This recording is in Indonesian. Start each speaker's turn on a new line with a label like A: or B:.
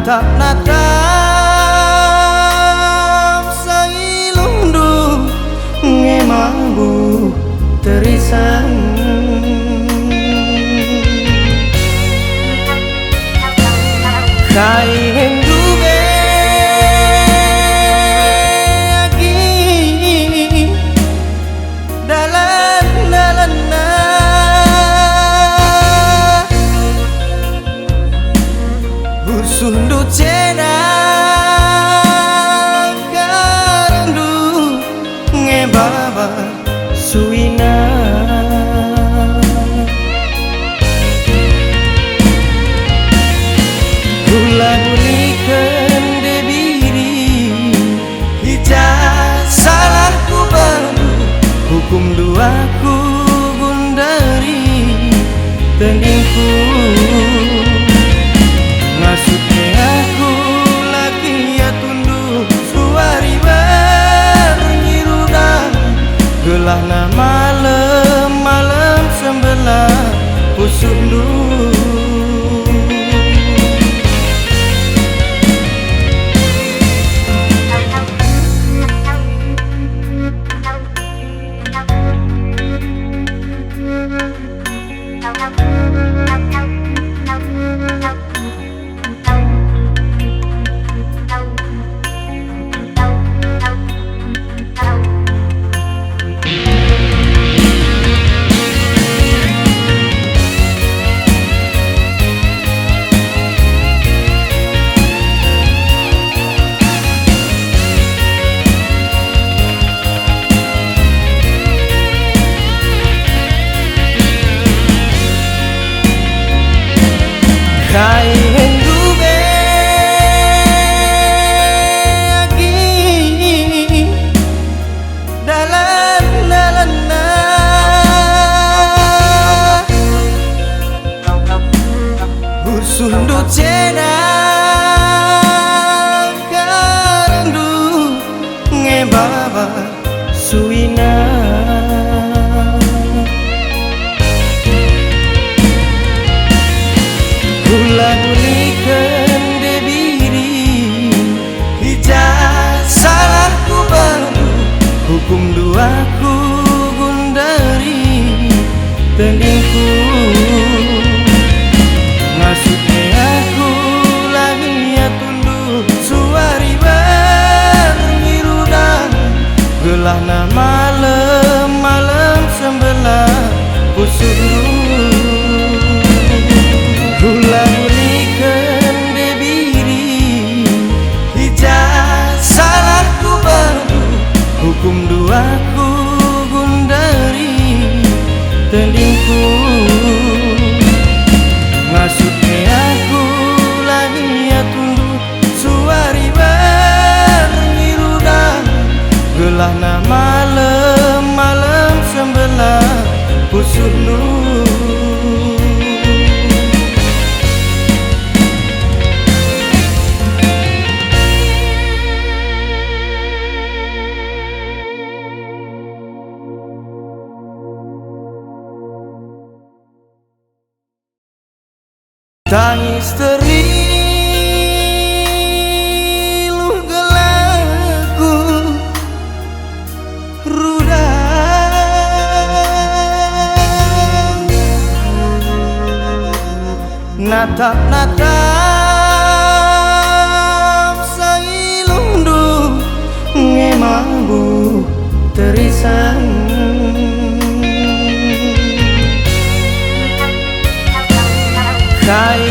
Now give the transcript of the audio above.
A: natap-natap sailundu ngemabu terisan kain dube agi dalan-dalan sundu cena karandu ngebaba suina gula gulikeun debiri hija salahku baru hukum duaku gundari teningku maksudnya aku lagi ya tunduk suari bernyirudan gelah na malam sembelah pusuk dulu kain dube agi dalan-dalan sundu cena karandu ngebaba suina gula gulikeun debiri hija salahku baru hukum duaku gundari teningku maksudnya aku lagi ya tunduk suari bernyirudan gelah na malam sembelah pusuk gula gulikeun debiri hija salahku baru hukum duaku gundari teningku maksudnya aku lagi ya tunduk suari bernyirudan gelah na malam sembelah pusuk dulu tangis teriluh gelaku rudang natap-natap sailundu ngemabu terisan kain